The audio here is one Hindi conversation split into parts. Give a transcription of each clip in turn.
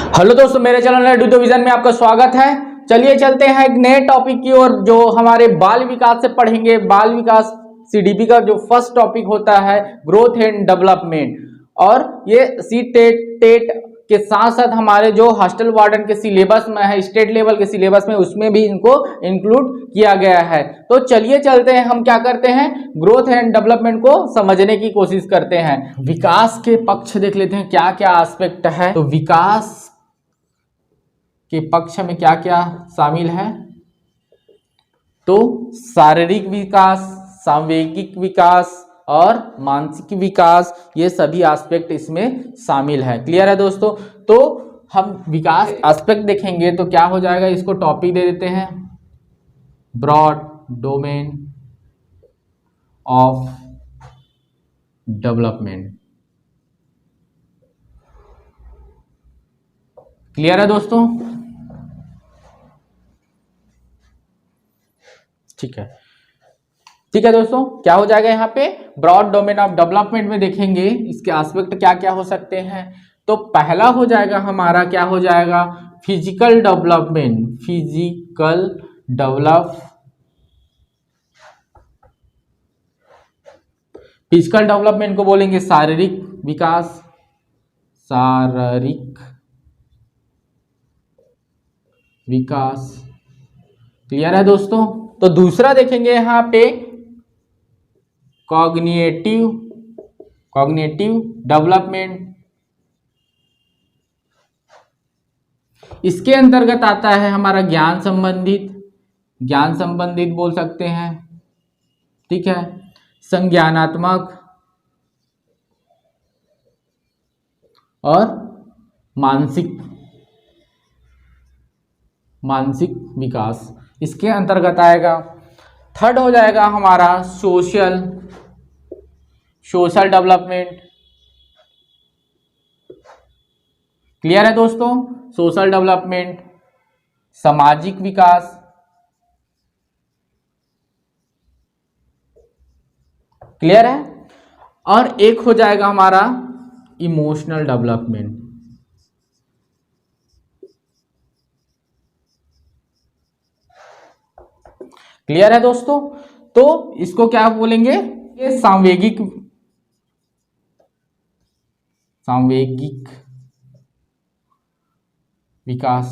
हेलो दोस्तों, मेरे चैनल एडुतो विजन में आपका स्वागत है। चलिए चलते हैं एक नए टॉपिक की ओर जो हमारे बाल विकास से पढ़ेंगे। बाल विकास सीडीपी का जो फर्स्ट टॉपिक होता है ग्रोथ एंड डेवलपमेंट, और ये सी टेट के साथ साथ हमारे जो हॉस्टल वार्डन के सिलेबस में है, स्टेट लेवल के सिलेबस में, उसमें भी इनको इंक्लूड किया गया है। तो चलिए चलते हैं, हम क्या करते हैं, ग्रोथ एंड डेवलपमेंट को समझने की कोशिश करते हैं। विकास के पक्ष देख लेते हैं क्या क्या एस्पेक्ट है। तो विकास के पक्ष में क्या क्या शामिल है, तो शारीरिक विकास, सांवेगिक विकास और मानसिक विकास, ये सभी एस्पेक्ट इसमें शामिल है। क्लियर है दोस्तों। तो हम विकास एस्पेक्ट देखेंगे तो क्या हो जाएगा, इसको टॉपिक दे देते हैं broad domain of development. Clear है दोस्तों। ठीक है दोस्तों, क्या हो जाएगा यहाँ पे, ब्रॉड डोमेन ऑफ डेवलपमेंट में देखेंगे इसके एस्पेक्ट क्या क्या हो सकते हैं। तो पहला हो जाएगा हमारा, क्या हो जाएगा, फिजिकल डेवलपमेंट। फिजिकल डेवलपमेंट को बोलेंगे शारीरिक विकास। शारीरिक विकास। क्लियर है दोस्तों। तो दूसरा देखेंगे यहाँ पे कॉग्निटिव डेवलपमेंट। इसके अंतर्गत आता है हमारा ज्ञान संबंधित बोल सकते हैं, ठीक है, संज्ञानात्मक और मानसिक विकास इसके अंतर्गत आएगा। थर्ड हो जाएगा हमारा सोशल डेवलपमेंट। क्लियर है दोस्तों। सोशल डेवलपमेंट, सामाजिक विकास। क्लियर है। और एक हो जाएगा हमारा इमोशनल डेवलपमेंट। क्लियर है दोस्तों। तो इसको क्या बोलेंगे, ये सांवेगिक विकास।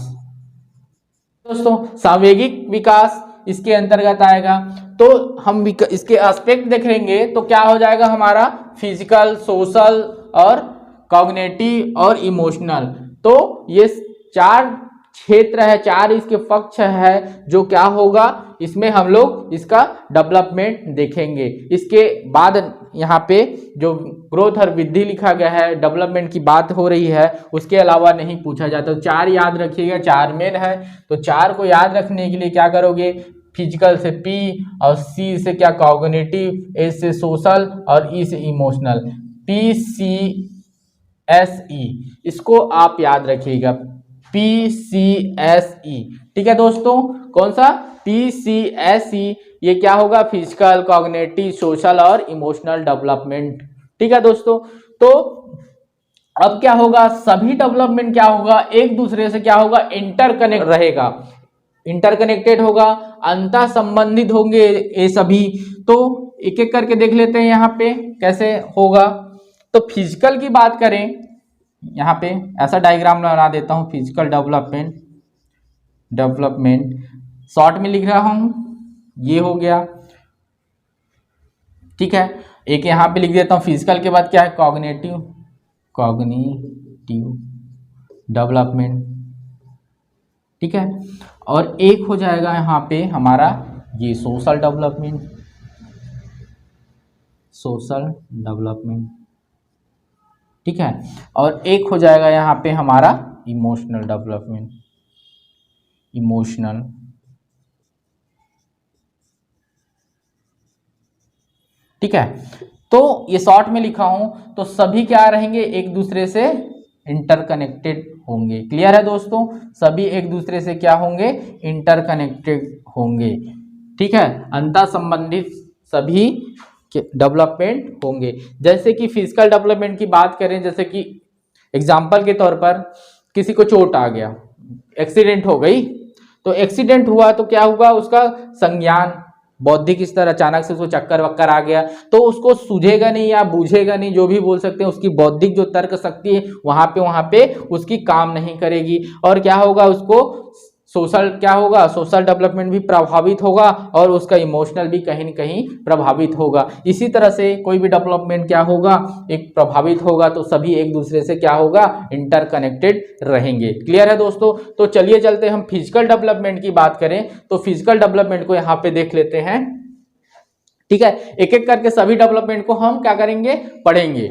दोस्तों सांवेगिक विकास इसके अंतर्गत आएगा। तो हम इसके एस्पेक्ट देखेंगे तो क्या हो जाएगा हमारा, फिजिकल, सोशल और कॉग्निटिव और इमोशनल। तो ये चार क्षेत्र है, चार इसके पक्ष है, जो क्या होगा इसमें हम लोग इसका डेवलपमेंट देखेंगे। इसके बाद यहाँ पे जो ग्रोथ और वृद्धि लिखा गया है, डेवलपमेंट की बात हो रही है, उसके अलावा नहीं पूछा जाता। तो चार याद रखिएगा, चार मेन है। तो चार को याद रखने के लिए क्या करोगे, फिजिकल से पी, और सी से क्या कॉग्निटिव, ए से सोशल और ई से इमोशनल, PCSE, इसको आप याद रखिएगा, PCSE। ठीक है दोस्तों, कौन सा, PCSE। ये क्या होगा, फिजिकल, कॉग्निटिव, सोशल और इमोशनल डेवलपमेंट। ठीक है दोस्तों। तो अब क्या होगा, सभी डेवलपमेंट क्या होगा, एक दूसरे से क्या होगा, इंटरकनेक्ट रहेगा, इंटरकनेक्टेड होगा, अंतर संबंधित होंगे ये सभी। तो एक एक करके देख लेते हैं यहाँ पे कैसे होगा। तो फिजिकल की बात करें, यहाँ पे ऐसा डायग्राम बना देता हूँ, फिजिकल डेवलपमेंट शॉर्ट में लिख रहा हूँ, ये हो गया, ठीक है। एक यहाँ पे लिख देता हूँ, फिजिकल के बाद क्या है, कॉग्निटिव डेवलपमेंट, ठीक है। और एक हो जाएगा यहाँ पे हमारा ये सोशल डेवलपमेंट, ठीक है। और एक हो जाएगा यहाँ पे हमारा इमोशनल डेवलपमेंट, ठीक है। तो ये शॉर्ट में लिखा हूं, तो सभी क्या रहेंगे, एक दूसरे से इंटरकनेक्टेड होंगे। क्लियर है दोस्तों, सभी एक दूसरे से क्या होंगे, इंटरकनेक्टेड होंगे, ठीक है, अंतर संबंधित सभी डेवलपमेंट होंगे। जैसे कि फिजिकल डेवलपमेंट की बात करें, जैसे कि एग्जाम्पल के तौर पर किसी को चोट आ गया, एक्सीडेंट हो गई, तो एक्सीडेंट हुआ तो क्या हुआ, उसका संज्ञान बौद्धिक स्तर अचानक से उसको चक्कर वक्कर आ गया तो उसको सूझेगा नहीं या बूझेगा नहीं, जो भी बोल सकते हैं, उसकी बौद्धिक जो तर्क शक्ति है वहां पे उसकी काम नहीं करेगी। और क्या होगा, उसको सोशल डेवलपमेंट भी प्रभावित होगा और उसका इमोशनल भी कहीं न कहीं प्रभावित होगा। इसी तरह से कोई भी डेवलपमेंट क्या होगा, एक प्रभावित होगा तो सभी एक दूसरे से क्या होगा, इंटरकनेक्टेड रहेंगे। क्लियर है दोस्तों? तो चलिए चलते हम फिजिकल डेवलपमेंट की बात करें तो फिजिकल डेवलपमेंट को यहाँ पे देख लेते हैं। ठीक है, एक एक करके सभी डेवलपमेंट को हम क्या करेंगे, पढ़ेंगे।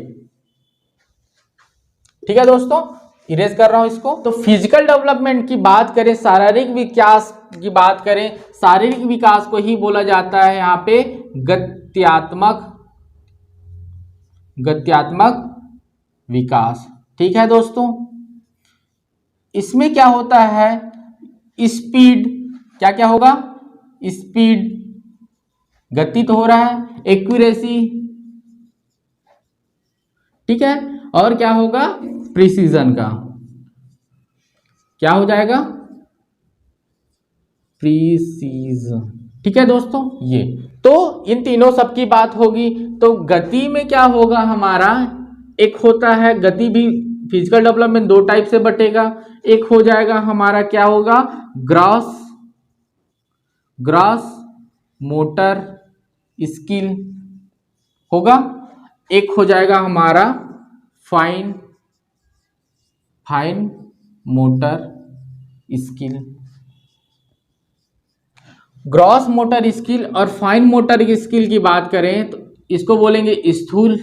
ठीक है दोस्तों, इरेज कर रहा हूं इसको। तो फिजिकल डेवलपमेंट की बात करें, शारीरिक विकास की बात करें, शारीरिक विकास को ही बोला जाता है यहाँ पे गत्यात्मक विकास। ठीक है दोस्तों, इसमें क्या होता है, स्पीड, क्या क्या होगा, स्पीड, गति तो हो रहा है, एक्यूरेसी, ठीक है, और क्या होगा, प्रिसीजन का, क्या हो जाएगा, प्रिसीजन। ठीक है दोस्तों, ये तो इन तीनों सबकी बात होगी। तो गति में क्या होगा हमारा, एक होता है गति भी फिजिकल डेवलपमेंट दो टाइप से बटेगा। एक हो जाएगा हमारा क्या होगा, ग्रॉस मोटर स्किल होगा। एक हो जाएगा हमारा fine motor skill. Gross motor skill और फाइन मोटर स्किल की बात करें तो इसको बोलेंगे स्थूल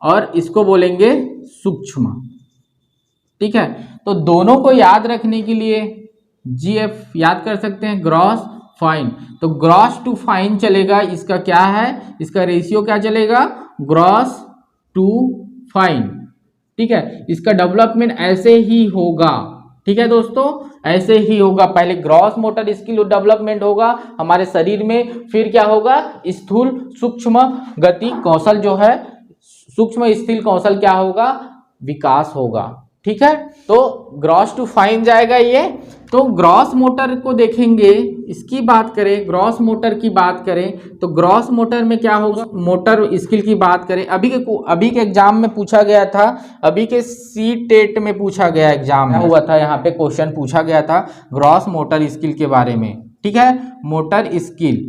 और इसको बोलेंगे सूक्ष्म। ठीक है, तो दोनों को याद रखने के लिए जीएफ याद कर सकते हैं, ग्रॉस फाइन। तो ग्रॉस टू फाइन चलेगा, इसका क्या है, इसका रेशियो क्या चलेगा, ग्रॉस टू फाइन। ठीक है, इसका डेवलपमेंट ऐसे ही होगा। ठीक है दोस्तों, ऐसे ही होगा, पहले ग्रॉस मोटर स्किल डेवलपमेंट होगा हमारे शरीर में, फिर क्या होगा, स्थूल सूक्ष्म गति कौशल जो है, सूक्ष्म स्थूल कौशल क्या होगा, विकास होगा। ठीक है, तो ग्रॉस टू फाइन जाएगा ये। तो ग्रॉस मोटर को देखेंगे, इसकी बात करें, ग्रॉस मोटर की बात करें तो ग्रॉस मोटर में क्या होगा, मोटर स्किल की बात करें, अभी के एग्जाम में पूछा गया था, अभी के सी टेट में पूछा गया, एग्जाम में हुआ था, यहाँ पे क्वेश्चन पूछा गया था ग्रॉस मोटर स्किल के बारे में। ठीक है, motor skill,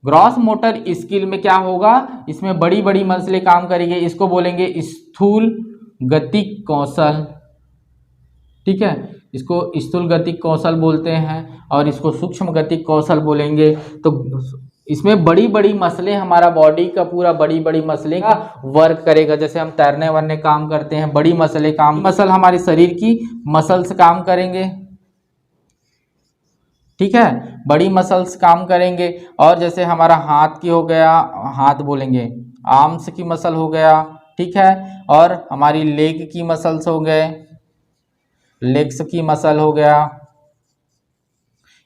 gross motor skill में क्या होगा, इसमें बड़ी बड़ी मसलें काम करेंगे, इसको बोलेंगे स्थूल गतिक कौशल। ठीक है, इसको स्थूल गतिक कौशल बोलते हैं और इसको सूक्ष्म गतिक कौशल बोलेंगे। तो इसमें बड़ी बड़ी मसलें, हमारा बॉडी का पूरा बड़ी बड़ी मसलें का वर्क करेगा। जैसे हम तैरने वरने काम करते हैं, बड़ी मसलें काम, मसल हमारे शरीर की मसल्स काम करेंगे। ठीक है, बड़ी मसल्स काम करेंगे। और जैसे हमारा हाथ की हो गया, हाथ बोलेंगे, आर्म्स की मसल हो गया। ठीक है, और हमारी लेग की मसल्स हो गए, लेग्स की मसल हो गया,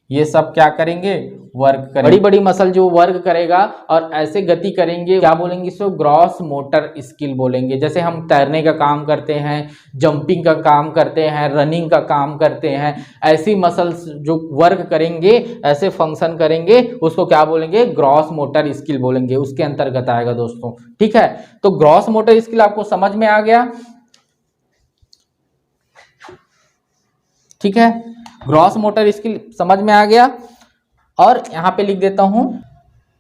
ये सब क्या करेंगे, वर्क करेंगे। बड़ी बड़ी मसल जो वर्क करेगा और ऐसे गति करेंगे, क्या बोलेंगे इसको, ग्रॉस मोटर स्किल बोलेंगे। जैसे हम तैरने का काम करते हैं, जंपिंग का काम करते हैं, रनिंग का काम करते हैं, ऐसी मसल्स जो वर्क करेंगे, ऐसे फंक्शन करेंगे, उसको क्या बोलेंगे, ग्रॉस मोटर स्किल बोलेंगे, उसके अंतर्गत आएगा दोस्तों। ठीक है, तो ग्रॉस मोटर स्किल आपको समझ में आ गया। ठीक है, ग्रॉस मोटर स्किल समझ में आ गया। और यहां पे लिख देता हूं,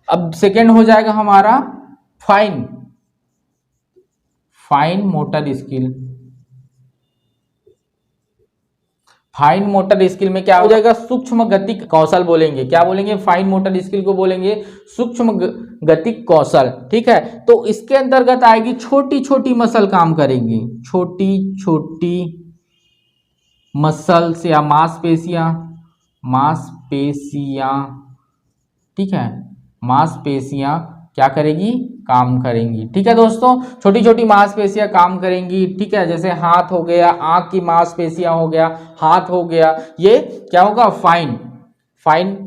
अब सेकेंड हो जाएगा हमारा fine motor skill. Fine motor skill में क्या हो जाएगा, सूक्ष्म गतिक कौशल बोलेंगे। क्या बोलेंगे, फाइन मोटर स्किल को बोलेंगे सूक्ष्म गतिक कौशल। ठीक है, तो इसके अंतर्गत आएगी छोटी छोटी मसल काम करेंगी, छोटी छोटी मसल्स या मांसपेशियां। ठीक है, मांसपेशियां क्या करेगी, काम करेंगी। ठीक है दोस्तों, छोटी छोटी मांसपेशियां काम करेंगी। ठीक है, जैसे हाथ हो गया, आंख की मांसपेशियां हो गया, हाथ हो गया, ये क्या होगा, फाइन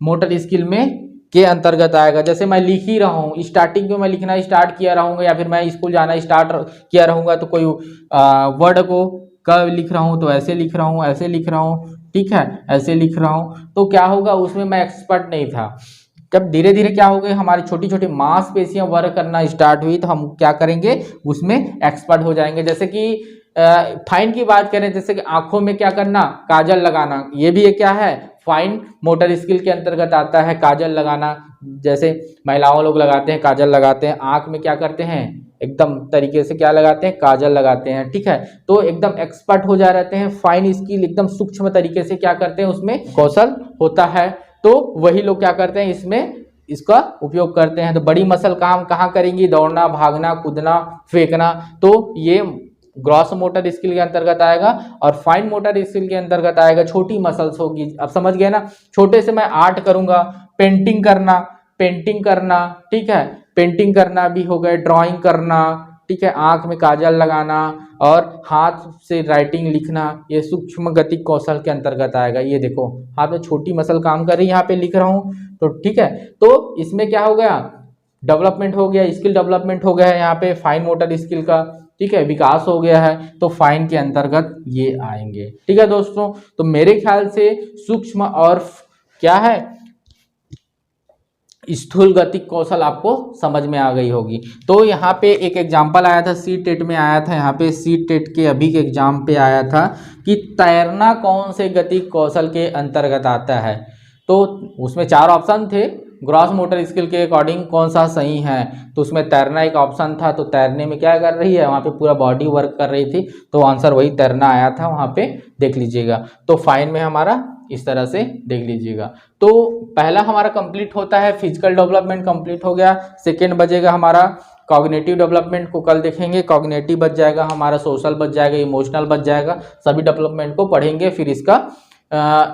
मोटर स्किल में के अंतर्गत आएगा। जैसे मैं लिख ही रहा हूँ, स्टार्टिंग में मैं लिखना स्टार्ट किया रहूंगा या फिर मैं स्कूल जाना स्टार्ट किया रहूंगा तो कोई वर्ड को कब लिख रहा हूँ तो ऐसे लिख रहा हूँ, ऐसे लिख रहा हूँ, ठीक है, ऐसे लिख रहा हूँ। तो क्या होगा, उसमें मैं एक्सपर्ट नहीं था। जब धीरे धीरे क्या हो गए, हमारी छोटी छोटी मांसपेशियां वर्क करना स्टार्ट हुई, तो हम क्या करेंगे, उसमें एक्सपर्ट हो जाएंगे। जैसे कि फाइन की बात करें, जैसे कि आंखों में क्या करना, काजल लगाना, ये भी क्या है, फाइन मोटर स्किल के अंतर्गत आता है, काजल लगाना। जैसे महिलाओं लोग लगाते हैं, काजल लगाते हैं, आंख में क्या करते हैं, एकदम तरीके से क्या लगाते हैं, काजल लगाते हैं, ठीक है। तो एकदम एक्सपर्ट हो जा रहते हैं, फाइन स्किल एकदम सूक्ष्म तरीके से क्या करते हैं, उसमें कौशल होता है। तो वही लोग क्या करते हैं, इसमें इसका उपयोग करते हैं। तो बड़ी मसल काम कहाँ करेंगी, दौड़ना, भागना, कूदना, फेंकना। तो ये ग्रॉस मोटर स्किल के अंतर्गत आएगा, और फाइन मोटर स्किल के अंतर्गत आएगा छोटी मसल्स होगी। अब समझ गए ना, छोटे से मैं आर्ट करूंगा, पेंटिंग करना, पेंटिंग करना, ठीक है, पेंटिंग करना भी हो गए, ड्राइंग करना, ठीक है, आंख में काजल लगाना और हाथ से राइटिंग लिखना, ये सूक्ष्म गति कौशल के अंतर्गत आएगा। ये देखो हाथ में छोटी मसल काम कर रही है, यहाँ पे लिख रहा हूँ, तो ठीक है। तो इसमें क्या हो गया, डेवलपमेंट हो गया, स्किल डेवलपमेंट हो गया है यहाँ पे, फाइन मोटर स्किल का, ठीक है, विकास हो गया है। तो फाइन के अंतर्गत ये आएंगे, ठीक है दोस्तों। तो मेरे ख्याल से सूक्ष्म और क्या है, स्थूल गति कौशल आपको समझ में आ गई होगी। तो यहाँ पे एक एग्जाम्पल आया था, सी टेट में आया था, यहाँ पे सी टेट के अभी के एग्जाम पे आया था कि तैरना कौन से गति कौशल के अंतर्गत आता है। तो उसमें 4 ऑप्शन थे, ग्रॉस मोटर स्किल के अकॉर्डिंग कौन सा सही है, तो उसमें तैरना एक ऑप्शन था। तो तैरने में क्या कर रही है, वहाँ पे पूरा बॉडी वर्क कर रही थी, तो आंसर वही तैरना आया था, वहाँ पे देख लीजिएगा। तो फाइन में हमारा इस तरह से देख लीजिएगा। तो पहला हमारा कंप्लीट होता है, फिजिकल डेवलपमेंट कंप्लीट हो गया। सेकेंड बजेगा हमारा कॉग्निटिव डेवलपमेंट को कल देखेंगे, कॉग्निटिव बच जाएगा हमारा, सोशल बच जाएगा, इमोशनल बच जाएगा, सभी डेवलपमेंट को पढ़ेंगे, फिर इसका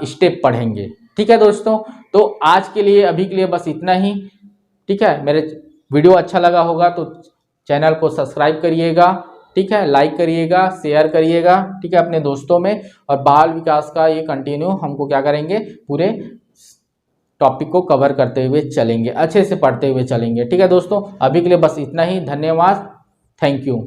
स्टेप पढ़ेंगे, ठीक है दोस्तों। तो आज के लिए, अभी के लिए बस इतना ही, ठीक है। मेरे वीडियो अच्छा लगा होगा तो चैनल को सब्सक्राइब करिएगा, ठीक है, लाइक करिएगा, शेयर करिएगा, ठीक है, अपने दोस्तों में। और बाल विकास का ये कंटिन्यू हमको क्या करेंगे, पूरे टॉपिक को कवर करते हुए चलेंगे, अच्छे से पढ़ते हुए चलेंगे, ठीक है दोस्तों। अभी के लिए बस इतना ही, धन्यवाद, थैंक यू।